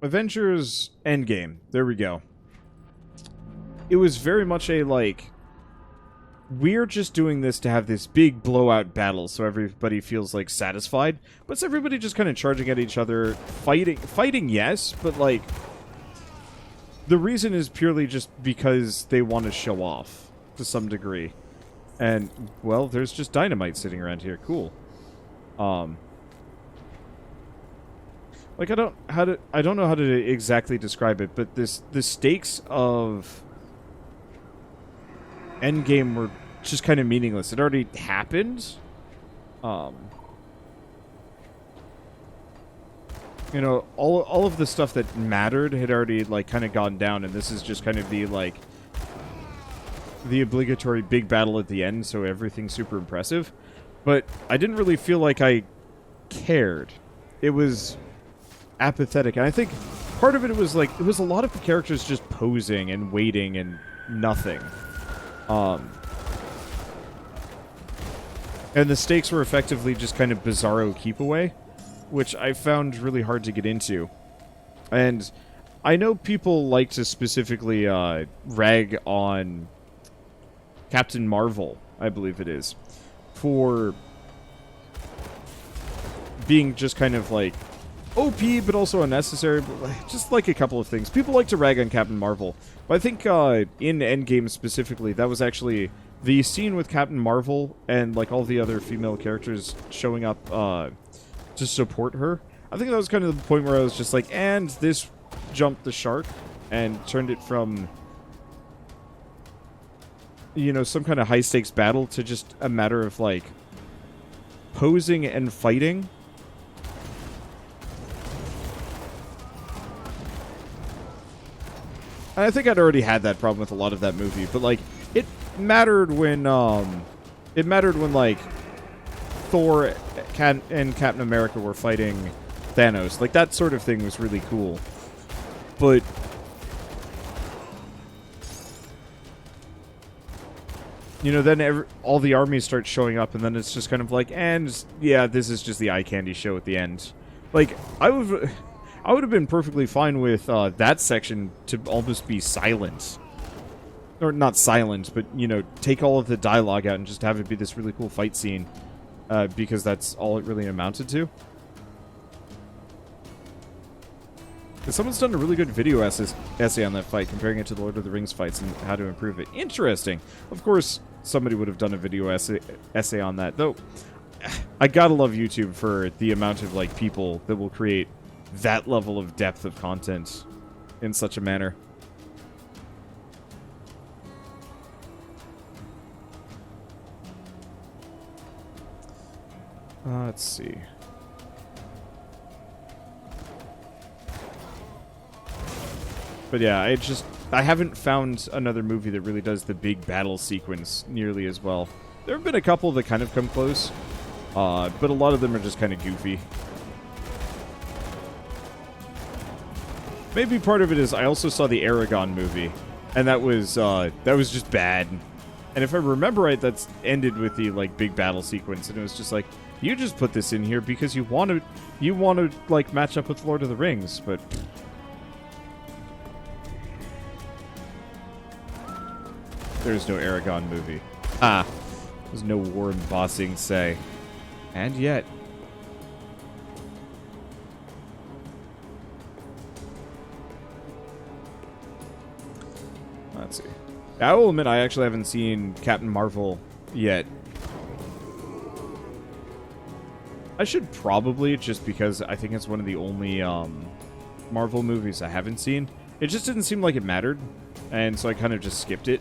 Avengers Endgame. There we go. It was very much a, like, we're just doing this to have this big blowout battle so everybody feels, like, satisfied. But it's everybody just kind of charging at each other, fighting, yes, but, like, the reason is purely just because they want to show off to some degree. And, well, there's just dynamite sitting around here. Cool. Like, I don't know how to exactly describe it, but the stakes of Endgame were just kind of meaningless. It already happened. You know, all of the stuff that mattered had already, like, kind of gone down, and this is just kind of the, like, the obligatory big battle at the end, so everything's super impressive. But I didn't really feel like I cared. It was apathetic, and I think part of it was, like, it was a lot of the characters just posing and waiting and nothing. And the stakes were effectively just kind of bizarro keep away, which I found really hard to get into. And I know people like to specifically rag on Captain Marvel, I believe it is, for being just kind of like OP, but also unnecessary, but just like a couple of things. People like to rag on Captain Marvel, but I think in Endgame specifically, that was actually the scene with Captain Marvel and like all the other female characters showing up to support her. I think that was kind of the point where I was just like, and this jumped the shark and turned it from, you know, some kind of high-stakes battle to just a matter of, like, posing and fighting. And I think I'd already had that problem with a lot of that movie, but, like, it mattered when, like, Thor and Captain America were fighting Thanos. Like, that sort of thing was really cool. But you know, then all the armies start showing up, and then it's just kind of like, and yeah, this is just the eye candy show at the end. Like, I would have been perfectly fine with that section to almost be silent, or not silent, but you know, take all of the dialogue out and just have it be this really cool fight scene, because that's all it really amounted to. Someone's done a really good video essay on that fight, comparing it to the Lord of the Rings fights and how to improve it. Interesting. Of course, somebody would have done a video essay on that. Though, I gotta love YouTube for the amount of, like, people that will create that level of depth of content in such a manner. Let's see. But yeah, I haven't found another movie that really does the big battle sequence nearly as well. There have been a couple that kind of come close, but a lot of them are just kind of goofy. Maybe part of it is I also saw the Aragon movie, and that was just bad. And if I remember right, that's ended with the, like, big battle sequence, and it was just like, you just put this in here because you want to like match up with Lord of the Rings, but there's no Aragon movie. There's no war embossing say. And yet. Let's see. I will admit I actually haven't seen Captain Marvel yet. I should probably, just because I think it's one of the only Marvel movies I haven't seen. It just didn't seem like it mattered, and so I kind of just skipped it.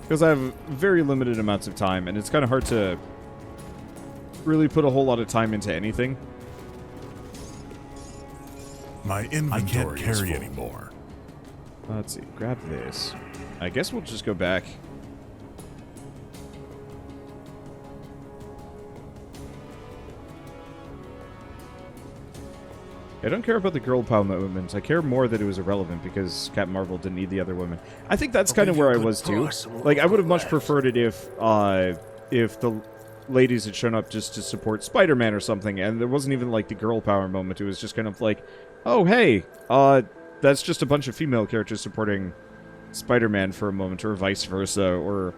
Because I have very limited amounts of time, and it's kind of hard to really put a whole lot of time into anything. My inventory I can't carry anymore. Let's see. Grab this. I guess we'll just go back. I don't care about the girl power movement. I care more that it was irrelevant because Captain Marvel didn't need the other women. I think that's kind of where I was too. Like, I would have much preferred it if the ladies had shown up just to support Spider-Man or something, and there wasn't even like the girl power moment. It was just kind of like, oh hey, that's just a bunch of female characters supporting Spider-Man for a moment, or vice versa, or...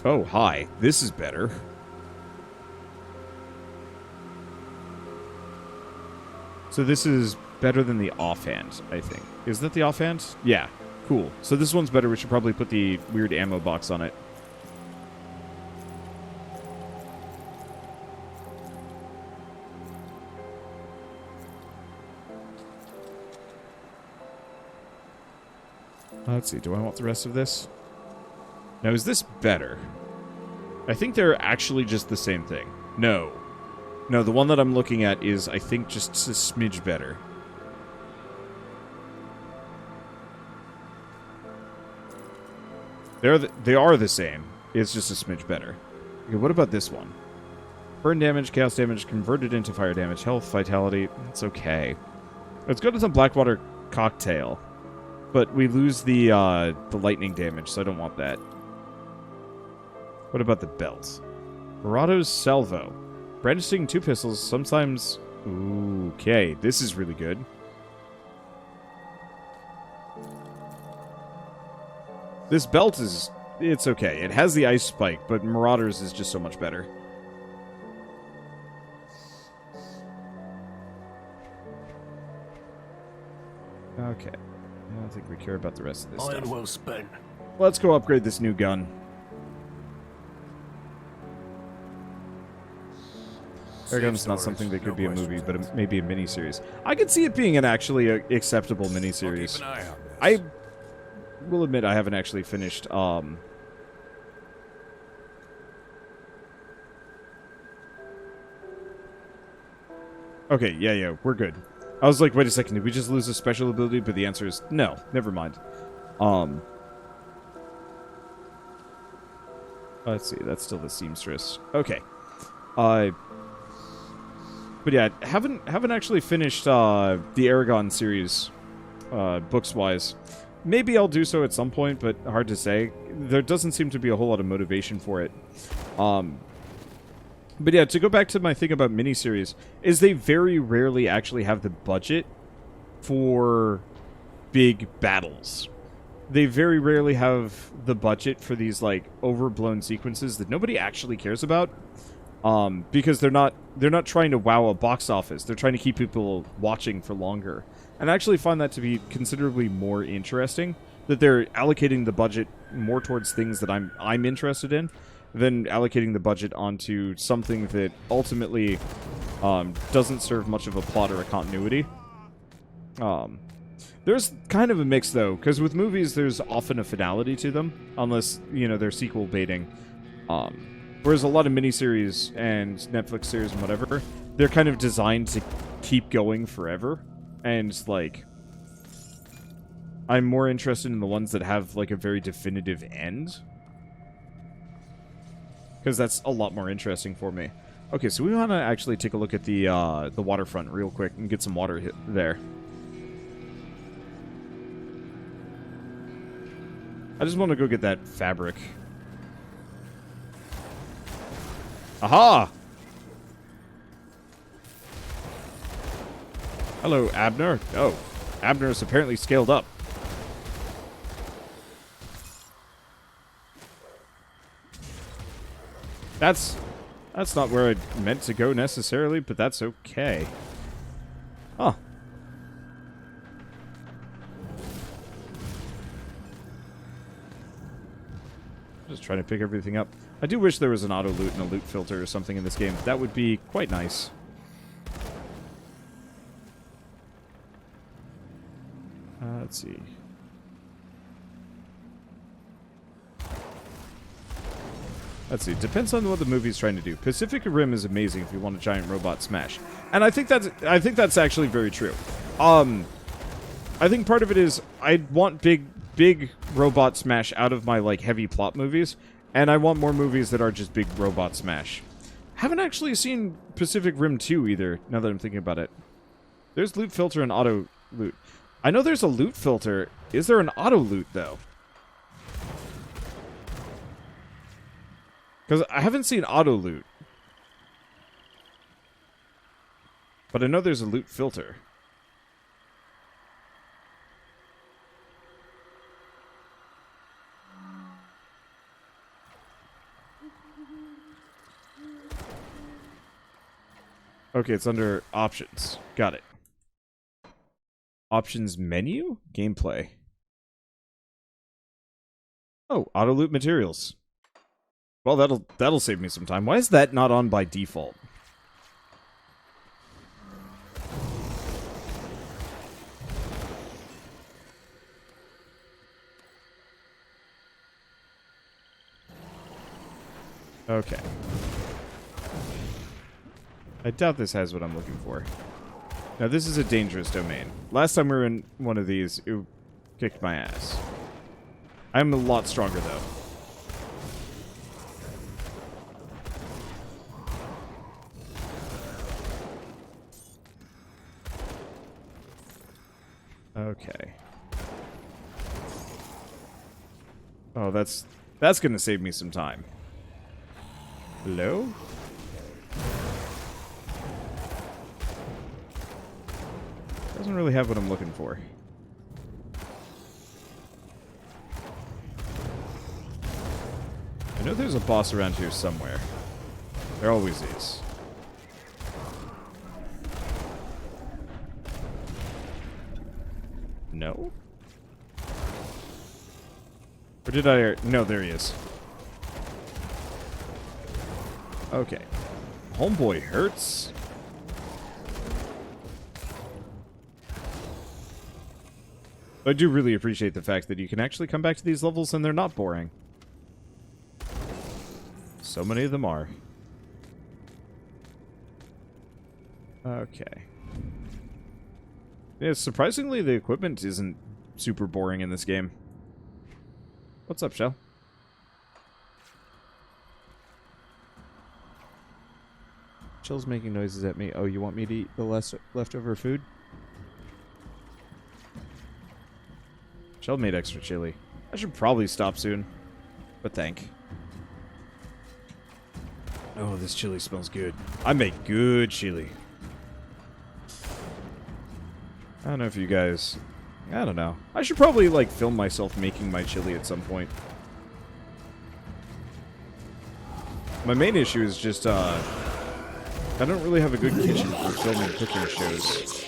Oh, hi. This is better. So this is better than the offhand, I think. Is that the offhand? Yeah. Cool. So this one's better. We should probably put the weird ammo box on it. Let's see. Do I want the rest of this? Now, is this better? I think they're actually just the same thing. No. No, the one that I'm looking at is, I think, just a smidge better. They are the same. It's just a smidge better. Okay, what about this one? Burn damage, chaos damage, converted into fire damage, health, vitality. It's okay. It's good as a Blackwater cocktail, but we lose the lightning damage, so I don't want that. What about the belt? Marado's Salvo. Brandishing 2 pistols, sometimes... Ooh, okay, this is really good. This belt is... It's okay. It has the ice spike, but Marauders is just so much better. Okay. I don't think we care about the rest of this stuff. Well spent. Let's go upgrade this new gun. Airgun's not something that could be a movie, but maybe a miniseries. I could see it being an actually acceptable miniseries. I will admit I haven't actually finished. Okay, yeah, we're good. I was like, wait a second, did we just lose a special ability? But the answer is no. Never mind. Let's see, that's still the seamstress. Okay. But yeah, haven't actually finished the Aragon series, books-wise. Maybe I'll do so at some point, but hard to say. There doesn't seem to be a whole lot of motivation for it. But yeah, to go back to my thing about miniseries, is they very rarely actually have the budget for big battles. They very rarely have the budget for these, like, overblown sequences that nobody actually cares about. Because they're not trying to wow a box office. They're trying to keep people watching for longer. And I actually find that to be considerably more interesting, that they're allocating the budget more towards things that I'm interested in than allocating the budget onto something that ultimately doesn't serve much of a plot or a continuity. There's kind of a mix, though, because with movies, there's often a finality to them, unless, you know, they're sequel baiting. Whereas a lot of miniseries and Netflix series and whatever, they're kind of designed to keep going forever. And, like, I'm more interested in the ones that have, like, a very definitive end. Because that's a lot more interesting for me. Okay, so we want to actually take a look at the waterfront real quick and get some water there. I just want to go get that fabric. Aha! Hello, Abner. Oh, Abner is apparently scaled up. That's not where I meant to go necessarily, but that's okay. Huh. Just trying to pick everything up. I do wish there was an auto loot and a loot filter or something in this game. That would be quite nice. Let's see. Let's see. Depends on what the movie's trying to do. Pacific Rim is amazing if you want a giant robot smash, and I think that's actually very true. I think part of it is I want big robot smash out of my, like, heavy plot movies, and I want more movies that are just big robot smash. Haven't actually seen Pacific Rim 2 either, now that I'm thinking about it. There's loot filter and auto loot. I know there's a loot filter. Is there an auto loot, though? Because I haven't seen auto loot. But I know there's a loot filter. Okay, it's under options. Got it. Options menu? Gameplay. Oh, auto loot materials. Well, that'll save me some time. Why is that not on by default? Okay. I doubt this has what I'm looking for. Now, this is a dangerous domain. Last time we were in one of these, it kicked my ass. I'm a lot stronger, though. Okay. Oh, that's gonna save me some time. Hello? Doesn't really have what I'm looking for. I know there's a boss around here somewhere. There always is. No? Or did I... No, there he is. Okay. Homeboy hurts. I do really appreciate the fact that you can actually come back to these levels and they're not boring. So many of them are. Okay. Yeah, surprisingly, the equipment isn't super boring in this game. What's up, Shell? Shell's making noises at me. Oh, you want me to eat the leftover food? Shell made extra chili. I should probably stop soon. But thank. Oh, this chili smells good. I make good chili. I don't know if you guys... I don't know. I should probably, like, film myself making my chili at some point. My main issue is just, I don't really have a good kitchen for filming cooking shows.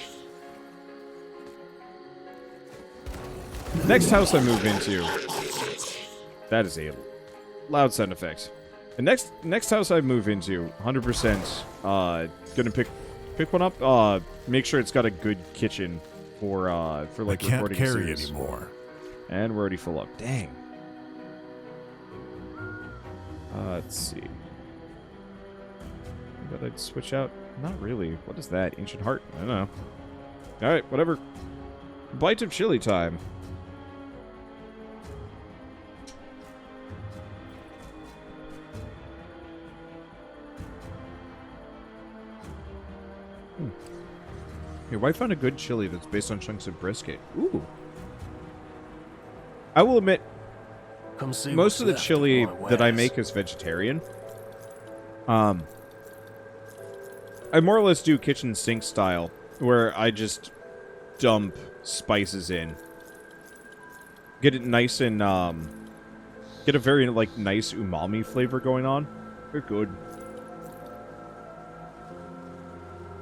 Next house I move into... That is a loud sound effect. The next house I move into, 100%, gonna pick one up, make sure it's got a good kitchen for like recording can't carry series. anymore. And we're already full up. Dang. Let's see. But I'd switch out. Not really. What is that? Ancient Heart? I don't know. Alright, whatever. Bite of chili time. Your wife found a good chili that's based on chunks of brisket. Ooh. I will admit, most of the chili that I make is vegetarian. I more or less do kitchen sink style, where I just dump spices in. Get it nice and, get a very, like, nice umami flavor going on. They're good.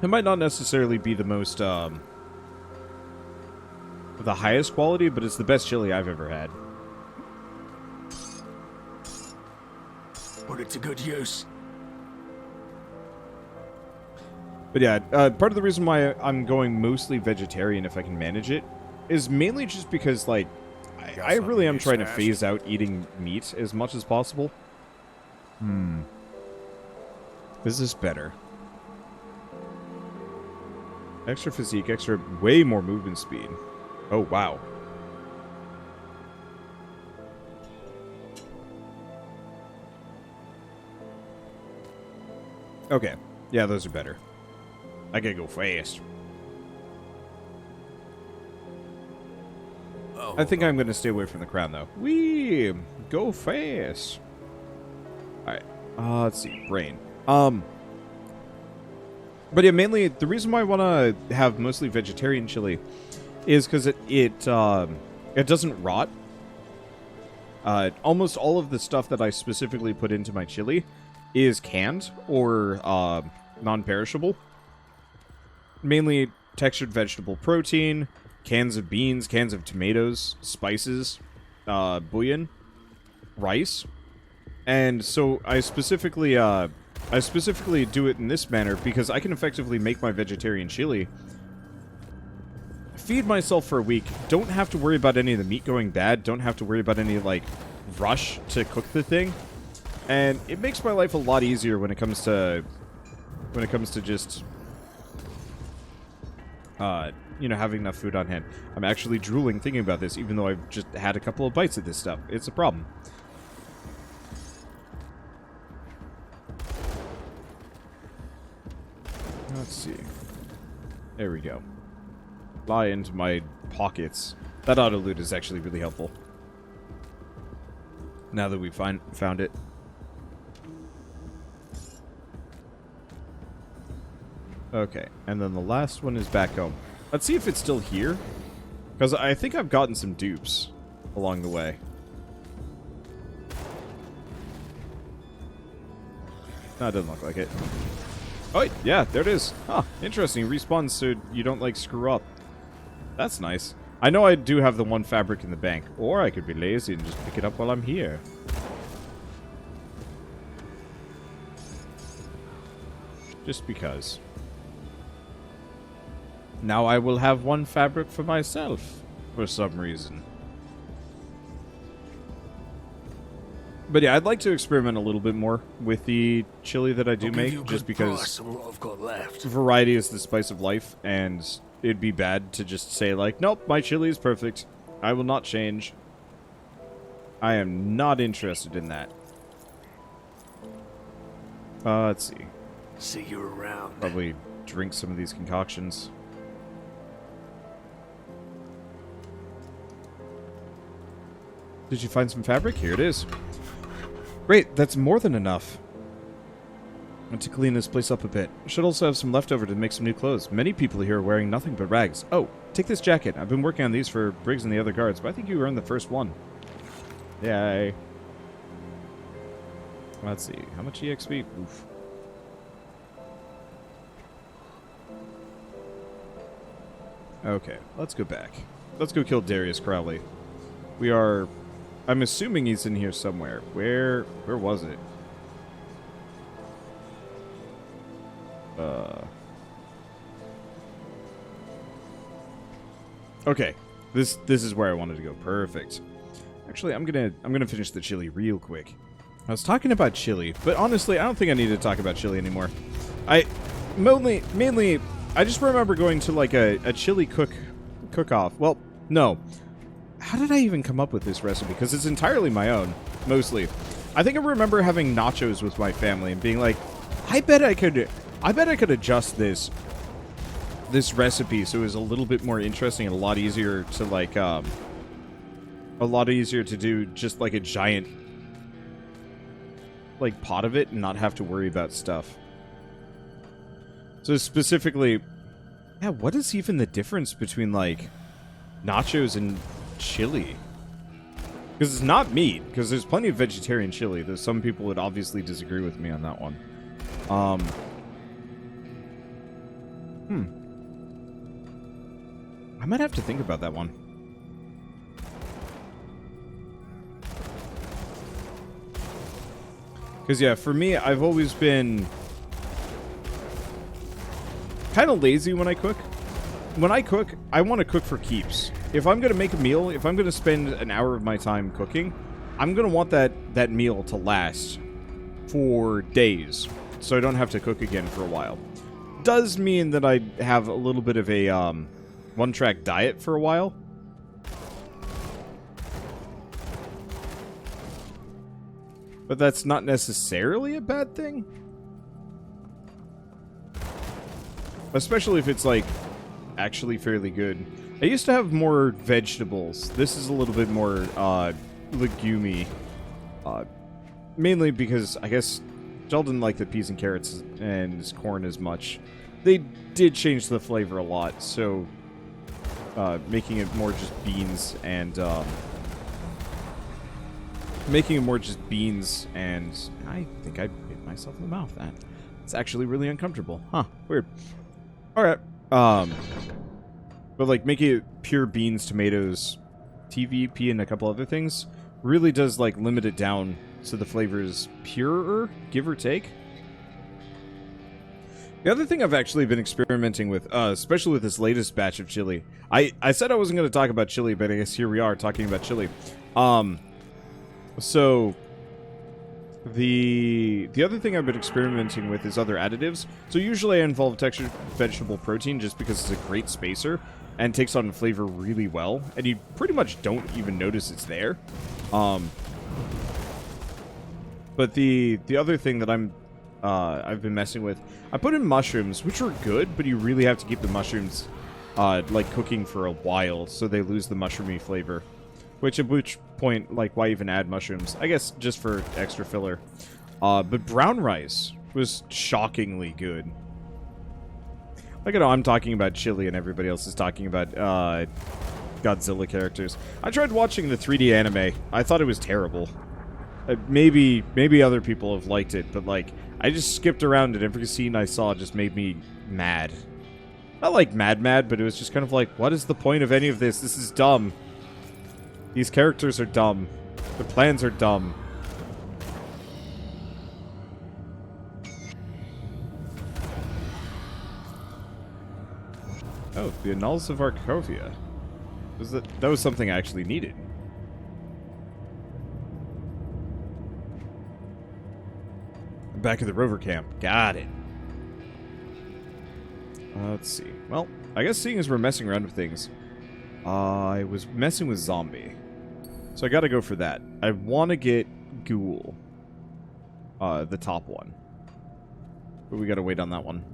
It might not necessarily be the most, the highest quality, but it's the best chili I've ever had. Put it to good use. But yeah, part of the reason why I'm going mostly vegetarian, if I can manage it, is mainly just because, like, I really am trying to phase out eating meat as much as possible. Is this better? Extra physique, extra way more movement speed. Oh, wow. Okay. Yeah, those are better. I gotta go fast. Oh, I think I'm gonna stay away from the crown, though. Wee! Go fast. Alright. Let's see. Brain. But yeah, mainly, the reason why I want to have mostly vegetarian chili is because it doesn't rot. Almost all of the stuff that I specifically put into my chili is canned or non-perishable. Mainly textured vegetable protein, cans of beans, cans of tomatoes, spices, bouillon, rice. And so I specifically do it in this manner because I can effectively make my vegetarian chili, feed myself for a week, don't have to worry about any of the meat going bad, don't have to worry about any, like, rush to cook the thing, and it makes my life a lot easier when it comes to just, you know, having enough food on hand. I'm actually drooling thinking about this, even though I've just had a couple of bites of this stuff. It's a problem. Let's see. There we go. Lie into my pockets. That auto loot is actually really helpful. Now that we found it. Okay, and then the last one is back home. Let's see if it's still here. Because I think I've gotten some dupes along the way. No, it doesn't look like it. Oh, yeah, there it is. Huh, interesting. Respawns so you don't, like, screw up. That's nice. I know I do have the one fabric in the bank, or I could be lazy and just pick it up while I'm here. Just because. Now I will have one fabric for myself, for some reason. But yeah, I'd like to experiment a little bit more with the chili that I do make, just because What I've got left. variety is the spice of life, and it'd be bad to just say, like, nope, my chili is perfect. I will not change. I am not interested in that. Let's see. See you around. Probably drink some of these concoctions. Did you find some fabric? Here it is. Great, that's more than enough. I want to clean this place up a bit. Should also have some leftover to make some new clothes. Many people here are wearing nothing but rags. Oh, take this jacket. I've been working on these for Briggs and the other guards, but I think you earned the first one. Yay. Let's see. How much EXP? Oof. Okay, let's go back. Let's go kill Darius Crowley. We are... I'm assuming he's in here somewhere. Where was it? Okay. This is where I wanted to go. Perfect. Actually, I'm gonna finish the chili real quick. I was talking about chili, but honestly, I don't think I need to talk about chili anymore. Mainly, I just remember going to like a chili cook-off. Well, no. How did I even come up with this recipe? Because it's entirely my own, mostly. I think I remember having nachos with my family and being like, I bet I could adjust this recipe so it was a little bit more interesting and a lot easier to like a lot easier to do just like a giant like pot of it and not have to worry about stuff. So specifically, yeah, what is even the difference between like nachos and chili? Because it's not meat, because there's plenty of vegetarian chili. There's some people would obviously disagree with me on that one. I might have to think about that one. Because, yeah, for me, I've always been kind of lazy when I cook. When I cook, I want to cook for keeps. If I'm going to make a meal, if I'm going to spend an hour of my time cooking, I'm going to want that meal to last for days, so I don't have to cook again for a while. Does mean that I have a little bit of a one-track diet for a while. But that's not necessarily a bad thing. especially if it's like actually fairly good. I used to have more vegetables. This is a little bit more legumey, mainly because I guess Jill didn't like the peas and carrots and corn as much. They did change the flavor a lot, so making it more just beans and I think I bit myself in the mouth. That's actually really uncomfortable. Huh, weird. Alright. But like making it pure beans, tomatoes, TVP, and a couple other things really does like limit it down so the flavor is purer, give or take. The other thing I've actually been experimenting with, especially with this latest batch of chili, I said I wasn't going to talk about chili, but I guess here we are talking about chili. So the other thing I've been experimenting with is other additives. So usually I involve textured vegetable protein just because it's a great spacer and takes on flavor really well, and you pretty much don't even notice it's there. But the other thing that I've been messing with, I put in mushrooms, which are good, but you really have to keep the mushrooms like cooking for a while so they lose the mushroomy flavor. At which point, like, why even add mushrooms? I guess just for extra filler. But brown rice was shockingly good. Like, I know I'm talking about chili and everybody else is talking about Godzilla characters. I tried watching the 3D anime. I thought it was terrible. Maybe other people have liked it, but, like, I just skipped around and every scene I saw just made me mad. Not like mad, but it was just kind of like, what is the point of any of this? This is dumb. These characters are dumb. The plans are dumb. Oh, the Annals of Arcovia. That was something I actually needed. Back at the rover camp. Got it. Let's see. Well, I guess seeing as we're messing around with things, I was messing with zombie. So I gotta go for that. I want to get ghoul. The top one. But we gotta wait on that one.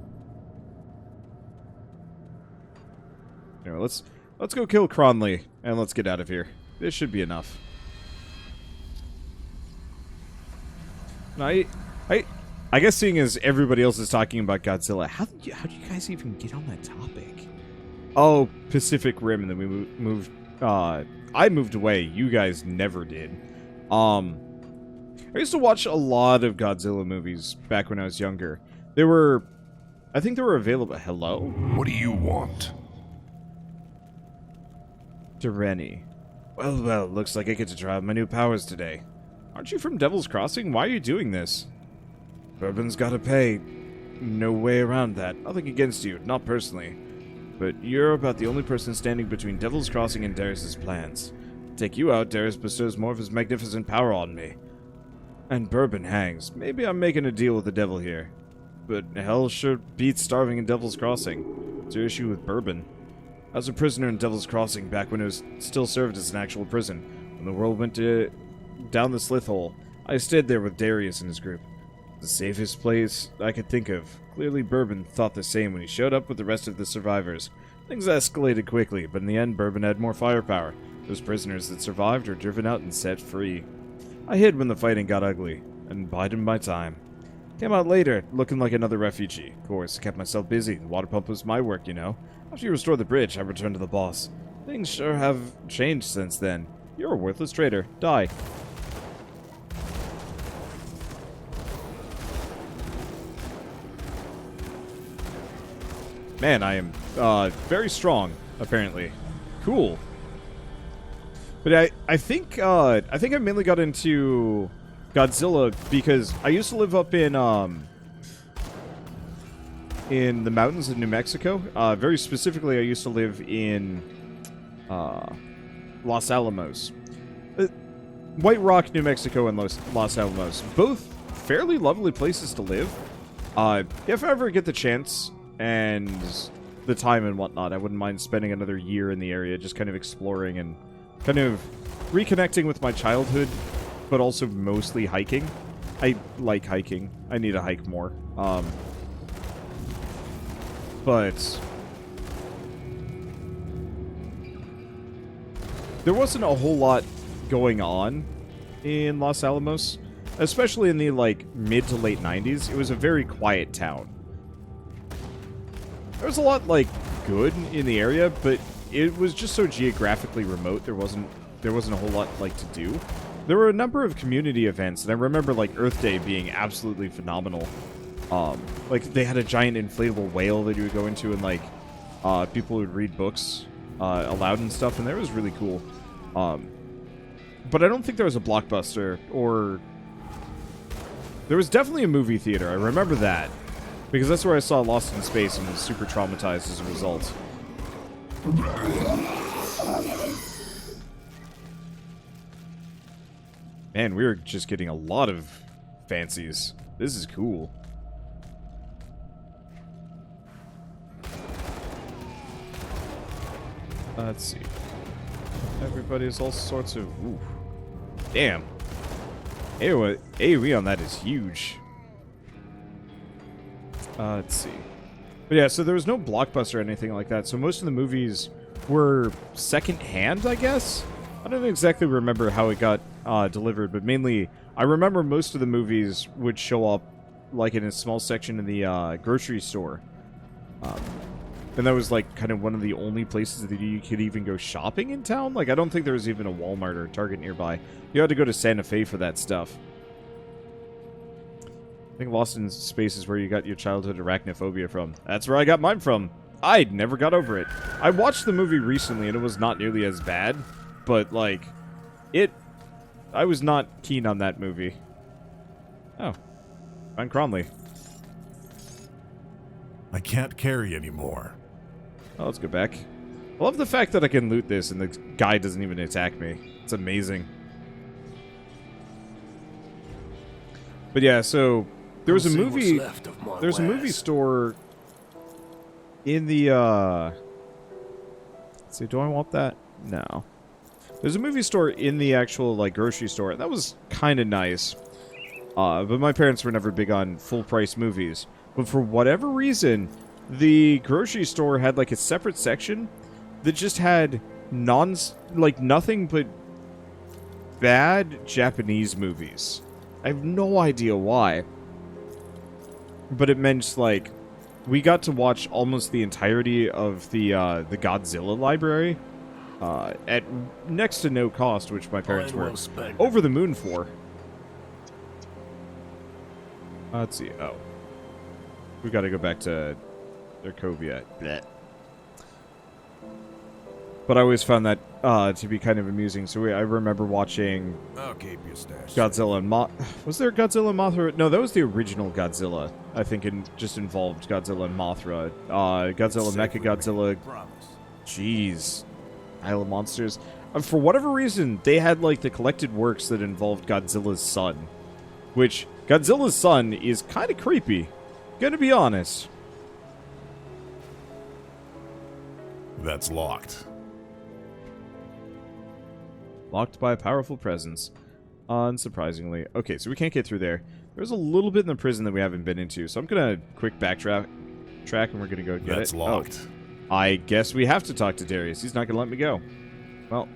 Anyway, let's go kill Cromley, and let's get out of here. This should be enough. I guess seeing as everybody else is talking about Godzilla, how do you guys even get on that topic? Oh, Pacific Rim, and then we moved. I moved away. You guys never did. I used to watch a lot of Godzilla movies back when I was younger. I think they were available. Hello? What do you want? Direni. Well, looks like I get to try out my new powers today. Aren't you from Devil's Crossing? Why are you doing this? Bourbon's gotta pay. No way around that. Nothing against you, not personally. But you're about the only person standing between Devil's Crossing and Darius' plans. Take you out, Darius bestows more of his magnificent power on me. And Bourbon hangs. Maybe I'm making a deal with the devil here. But hell sure beats starving in Devil's Crossing. What's your issue with Bourbon? I was a prisoner in Devil's Crossing back when it was still served as an actual prison. When the world went down the slith hole, I stayed there with Darius and his group. The safest place I could think of. Clearly Bourbon thought the same when he showed up with the rest of the survivors. Things escalated quickly, but in the end Bourbon had more firepower. Those prisoners that survived were driven out and set free. I hid when the fighting got ugly, and bided my time. Came out later, looking like another refugee. Of course, I kept myself busy. The water pump was my work, you know. After you restored the bridge, I returned to the boss. Things sure have changed since then. You're a worthless traitor. Die. Man, I am very strong, apparently. Cool. But I think I mainly got into Godzilla because I used to live up in the mountains of New Mexico. Very specifically, I used to live in Los Alamos. White Rock, New Mexico, and Los Alamos. Both fairly lovely places to live. If I ever get the chance and the time and whatnot, I wouldn't mind spending another year in the area, just kind of exploring and kind of reconnecting with my childhood, but also mostly hiking. I like hiking. I need to hike more. but there wasn't a whole lot going on in Los Alamos, especially in the like mid to late 90s. It was a very quiet town. There was a lot like good in the area, but it was just so geographically remote. There wasn't a whole lot like to do. There were a number of community events, and I remember like Earth Day being absolutely phenomenal. Like they had a giant inflatable whale that you would go into, and like people would read books aloud and stuff, and that was really cool. But I don't think there was a Blockbuster, or there was definitely a movie theater. I remember that because that's where I saw Lost in Space and was super traumatized as a result. Man, we are just getting a lot of fancies. This is cool. Let's see. Everybody has all sorts of... Ooh. Damn. AoE on that is huge. Let's see. But yeah, so there was no Blockbuster or anything like that, so most of the movies were second-hand, I guess? I don't exactly remember how it got delivered, but mainly, I remember most of the movies would show up like in a small section in the grocery store. And that was like kind of one of the only places that you could even go shopping in town. Like, I don't think there was even a Walmart or a Target nearby. You had to go to Santa Fe for that stuff. I think Lost in Space is where you got your childhood arachnophobia from. That's where I got mine from. I never got over it. I watched the movie recently and it was not nearly as bad, but like, I was not keen on that movie. Oh. Find Cromley. I can't carry anymore. Oh, let's go back. I love the fact that I can loot this and the guy doesn't even attack me. It's amazing. But yeah, so there was a movie. There's a movie store in the. Let's see, do I want that? No. There's a movie store in the actual like grocery store. That was kind of nice. But my parents were never big on full price movies. But for whatever reason, the grocery store had like a separate section that just had nothing but bad Japanese movies. I have no idea why. But it meant like we got to watch almost the entirety of the Godzilla library at next to no cost, which my parents were over the moon for. Let's see. Oh. We gotta go back to Derkovia. Blech. But I always found that to be kind of amusing. So I remember watching Godzilla and Was there Godzilla and Mothra? No, that was the original Godzilla. I think it just involved Godzilla and Mothra. Godzilla, Mechagodzilla. Jeez. Isle of Monsters. For whatever reason, they had like the collected works that involved Godzilla's son. Which, Godzilla's son is kind of creepy. Gonna be honest. That's locked. Locked by a powerful presence. Unsurprisingly. Okay, so we can't get through there. There's a little bit in the prison that we haven't been into, so I'm gonna quick backtrack and we're gonna go get it. That's locked. Oh, I guess we have to talk to Darius. He's not gonna let me go. Well,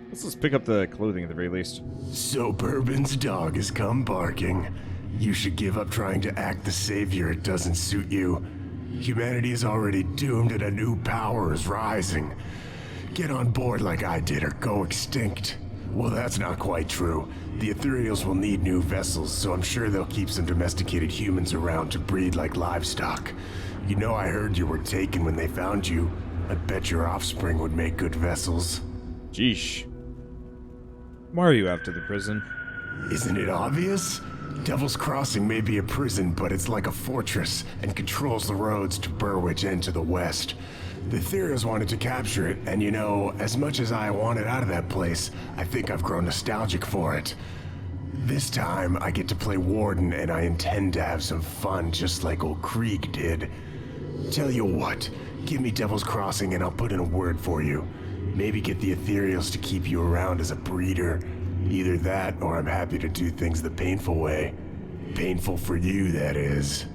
let's just pick up the clothing at the very least. So Bourbon's dog has come barking. You should give up trying to act the savior. It doesn't suit you. Humanity is already doomed and a new power is rising. Get on board like I did or go extinct. Well, that's not quite true. The Ethereals will need new vessels, so I'm sure they'll keep some domesticated humans around to breed like livestock. You know, I heard you were taken when they found you. I bet your offspring would make good vessels. Jeesh. Why are you after the prison? Isn't it obvious? Devil's Crossing may be a prison, but it's like a fortress and controls the roads to Burwich and to the west. The Ethereals wanted to capture it, and you know, as much as I wanted out of that place, I think I've grown nostalgic for it. This time, I get to play Warden, and I intend to have some fun just like old Krieg did. Tell you what, give me Devil's Crossing and I'll put in a word for you. Maybe get the Ethereals to keep you around as a breeder. Either that, or I'm happy to do things the painful way. Painful for you, that is.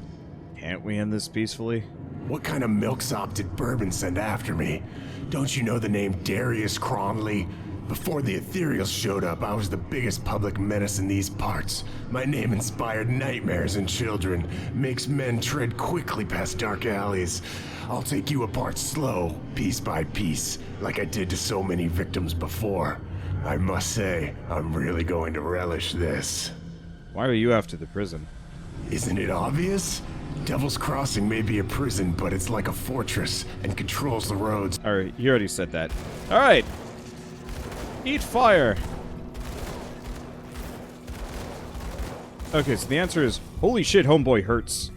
Can't we end this peacefully? What kind of milksop did Bourbon send after me? Don't you know the name Darius Cromley? Before the Ethereals showed up, I was the biggest public menace in these parts. My name inspired nightmares in children, makes men tread quickly past dark alleys. I'll take you apart slow, piece by piece, like I did to so many victims before. I must say, I'm really going to relish this. Why are you after the prison? Isn't it obvious? Devil's Crossing may be a prison, but it's like a fortress and controls the roads. Alright, you already said that. Alright! Eat fire! Okay, so the answer is, holy shit, homeboy hurts.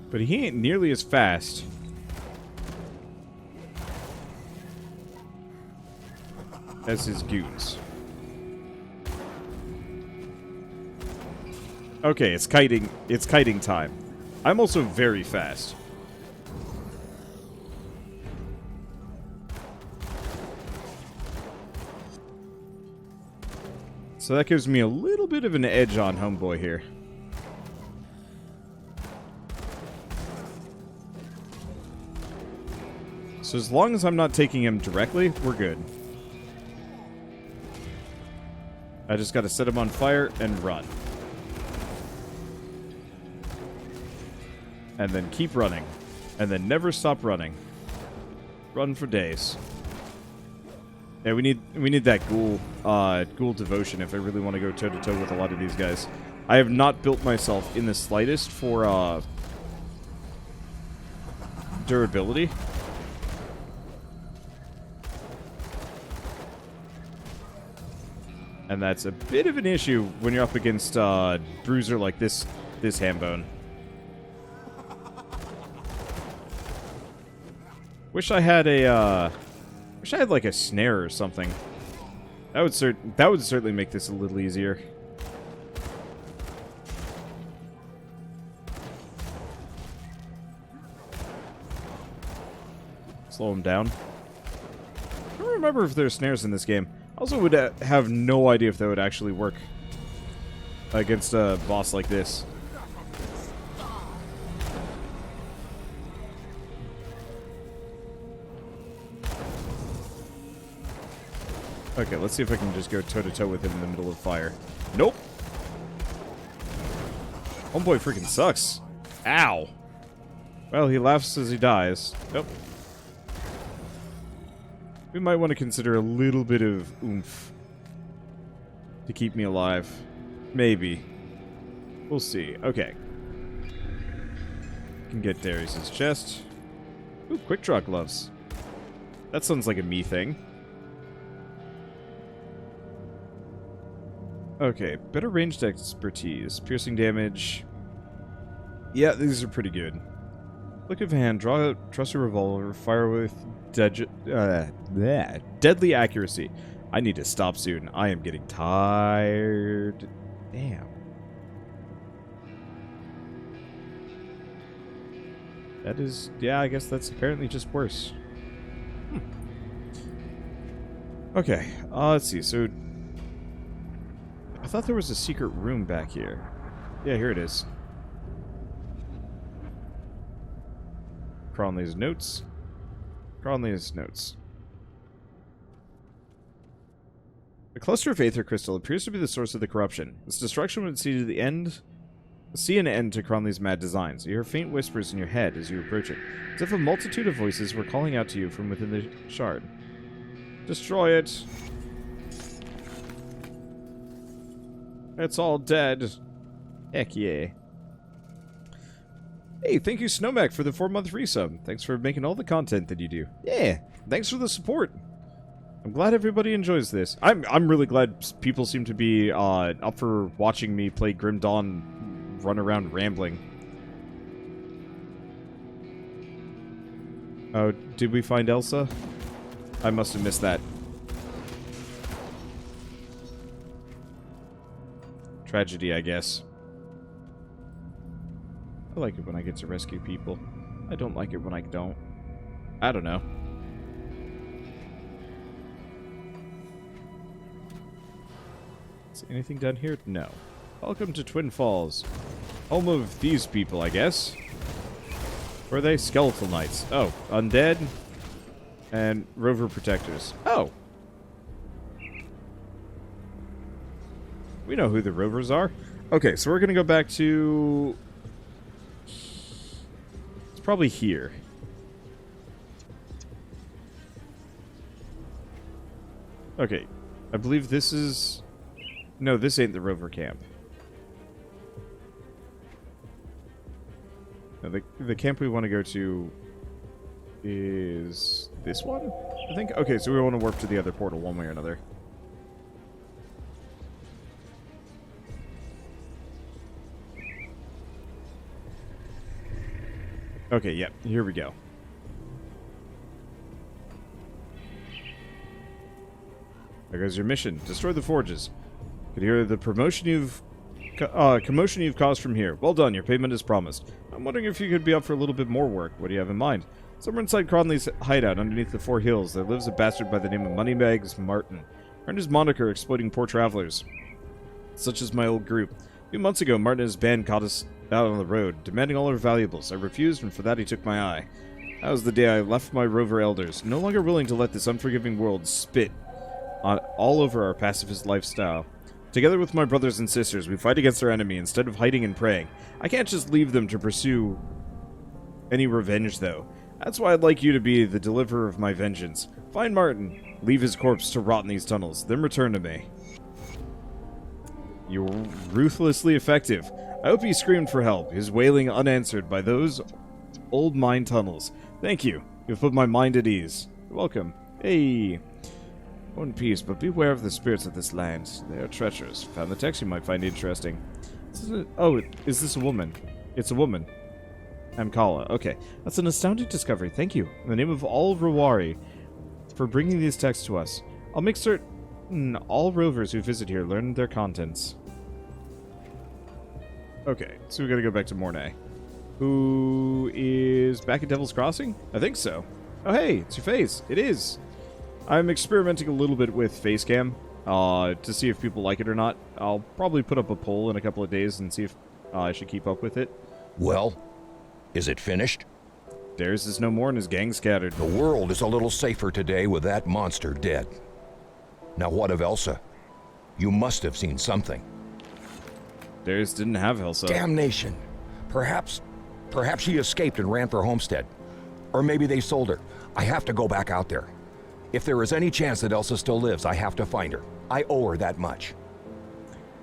But he ain't nearly as fast. As his goons. Okay, it's kiting time. I'm also very fast. So that gives me a little bit of an edge on homeboy here. So as long as I'm not taking him directly, we're good. I just gotta set him on fire and run. And then keep running. And then never stop running. Run for days. Yeah, we need that ghoul devotion if I really want to go toe-to-toe with a lot of these guys. I have not built myself in the slightest for durability. And that's a bit of an issue when you're up against bruiser like this hambone. Wish I had like a snare or something. That would certainly make this a little easier. Slow him down. I don't remember if there's snares in this game. I also would have no idea if that would actually work against a boss like this. Okay, let's see if I can just go toe-to-toe with him in the middle of fire. Nope. Homeboy freaking sucks. Ow. Well, he laughs as he dies. Nope. We might want to consider a little bit of oomph to keep me alive. Maybe. We'll see. Okay. Can get Darius's chest. Ooh, quick draw gloves. That sounds like a me thing. Okay, better ranged expertise. Piercing damage. Yeah, these are pretty good. Look of hand, draw a trusty revolver, fire with deadly accuracy. I need to stop soon. I am getting tired. Damn. That is, yeah, I guess that's apparently just worse. Okay, let's see, so I thought there was a secret room back here. Yeah, here it is. Cromley's notes. Cromley's notes. The cluster of Aether Crystal appears to be the source of the corruption. Its destruction would see an end to Cromley's mad designs. You hear faint whispers in your head as you approach it, as if a multitude of voices were calling out to you from within the shard. Destroy it! It's all dead. Heck yeah. Hey, thank you, Snowmac, for the 4-month resub. Thanks for making all the content that you do. Yeah, thanks for the support. I'm glad everybody enjoys this. I'm really glad people seem to be up for watching me play Grim Dawn run around rambling. Oh, did we find Elsa? I must have missed that. Tragedy, I guess. I like it when I get to rescue people. I don't like it when I don't. I don't know. See anything down here? No. Welcome to Twin Falls. Home of these people, I guess. Or are they skeletal knights? Oh, undead and rover protectors. Oh. We know who the rovers are. Okay, so we're going to go back to... It's probably here. Okay, I believe this is... No, this ain't the rover camp. No, the camp we want to go to is this one, I think? Okay, so we want to warp to the other portal one way or another. Okay, yep, here we go. There goes your mission. Destroy the forges. Could hear the commotion you've caused from here. Well done, your payment is promised. I'm wondering if you could be up for a little bit more work. What do you have in mind? Somewhere inside Cromley's hideout underneath the 4 hills, there lives a bastard by the name of Moneybags Martin. Earned his moniker exploiting poor travelers, such as my old group. A few months ago, Martin and his band caught us out on the road, demanding all our valuables. I refused, and for that he took my eye. That was the day I left my rover elders, no longer willing to let this unforgiving world spit all over our pacifist lifestyle. Together with my brothers and sisters, we fight against our enemy instead of hiding and praying. I can't just leave them to pursue any revenge, though. That's why I'd like you to be the deliverer of my vengeance. Find Martin, leave his corpse to rot in these tunnels, then return to me. You're ruthlessly effective. I hope he screamed for help, his wailing unanswered by those old mine tunnels. Thank you. You've put my mind at ease. You're welcome. Hey. Go in peace, but beware of the spirits of this land. They are treacherous. Found the text you might find interesting. Oh, is this a woman? It's a woman. Amkala. Okay. That's an astounding discovery. Thank you. In the name of all Rawari for bringing these texts to us. I'll make certain all rovers who visit here learn their contents. Okay, so we gotta go back to Mornay. Who is back at Devil's Crossing? I think so. Oh hey, it's your face. It is. I'm experimenting a little bit with Facecam to see if people like it or not. I'll probably put up a poll in a couple of days and see if I should keep up with it. Well, is it finished? Darius is no more and his gang scattered. The world is a little safer today with that monster dead. Now what of Elsa? You must have seen something. Darius didn't have Elsa. Damnation. Perhaps she escaped and ran for Homestead. Or maybe they sold her. I have to go back out there. If there is any chance that Elsa still lives, I have to find her. I owe her that much.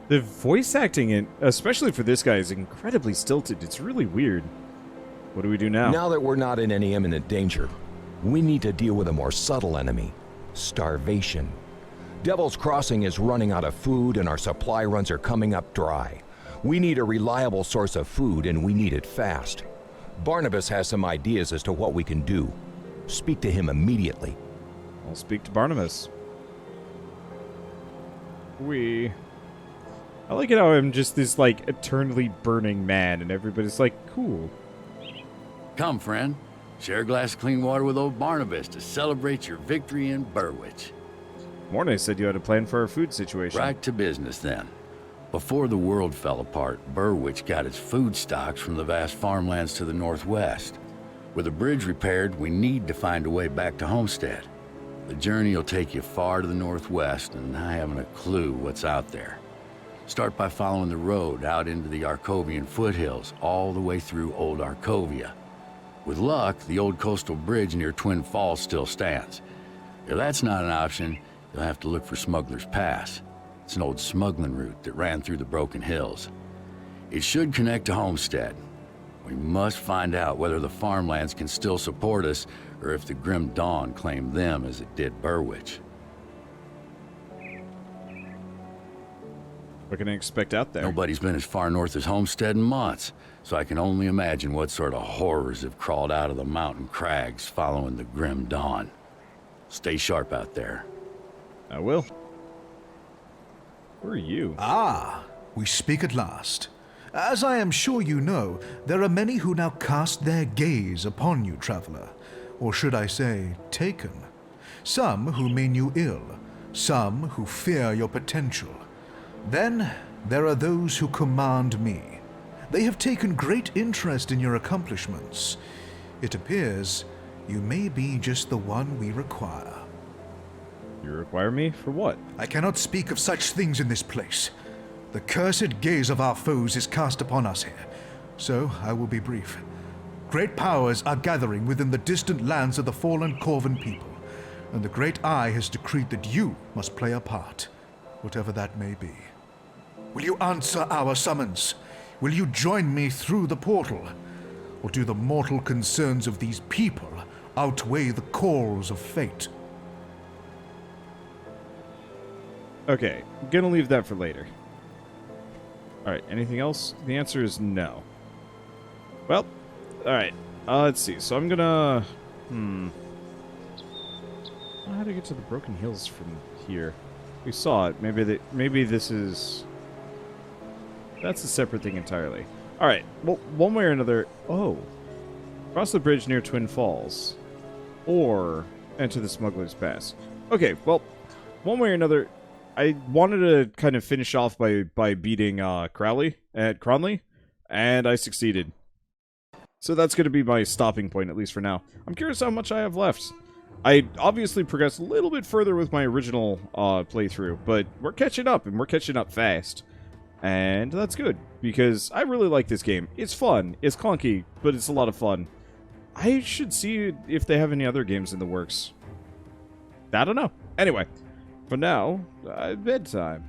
The voice acting, especially for this guy, is incredibly stilted. It's really weird. What do we do now? Now that we're not in any imminent danger, we need to deal with a more subtle enemy. Starvation. Devil's Crossing is running out of food and our supply runs are coming up dry. We need a reliable source of food and we need it fast. Barnabas has some ideas as to what we can do. Speak to him immediately. I'll speak to Barnabas. I like it how I'm just this, like, eternally burning man, and everybody's like, cool. Come, friend. Share a glass of clean water with old Barnabas to celebrate your victory in Burwich. Mornay said you had a plan for our food situation. Right to business, then. Before the world fell apart, Burwich got its food stocks from the vast farmlands to the northwest. With a bridge repaired, we need to find a way back to Homestead. The journey will take you far to the northwest, and I haven't a clue what's out there. Start by following the road out into the Arcovian foothills, all the way through Old Arcovia. With luck, the old coastal bridge near Twin Falls still stands. If that's not an option, you'll have to look for Smuggler's Pass. It's an old smuggling route that ran through the Broken Hills. It should connect to Homestead. We must find out whether the farmlands can still support us, or if the Grim Dawn claimed them as it did Burwich. What can I expect out there? Nobody's been as far north as Homestead in months, so I can only imagine what sort of horrors have crawled out of the mountain crags following the Grim Dawn. Stay sharp out there. I will. Who are you? Ah, we speak at last. As I am sure you know, there are many who now cast their gaze upon you, traveler. Or should I say, taken. Some who mean you ill, some who fear your potential. Then there are those who command me. They have taken great interest in your accomplishments. It appears you may be just the one we require. You require me? For what? I cannot speak of such things in this place. The cursed gaze of our foes is cast upon us here, so I will be brief. Great powers are gathering within the distant lands of the fallen Corvan people, and the Great Eye has decreed that you must play a part, whatever that may be. Will you answer our summons? Will you join me through the portal? Or do the mortal concerns of these people outweigh the calls of fate? Okay, I'm gonna leave that for later. Alright, anything else? The answer is no. Well, alright. Let's see. So I'm gonna... I don't know how to get to the Broken Hills from here. We saw it. Maybe this is... That's a separate thing entirely. Alright, well, one way or another... Oh. Cross the bridge near Twin Falls. Or enter the Smuggler's Pass. Okay, well, one way or another... I wanted to kind of finish off by beating Crowley at Cromley, and I succeeded. So that's going to be my stopping point, at least for now. I'm curious how much I have left. I obviously progressed a little bit further with my original playthrough, but we're catching up, and we're catching up fast. And that's good, because I really like this game. It's fun, it's clunky, but it's a lot of fun. I should see if they have any other games in the works. I don't know. Anyway. For now, bedtime.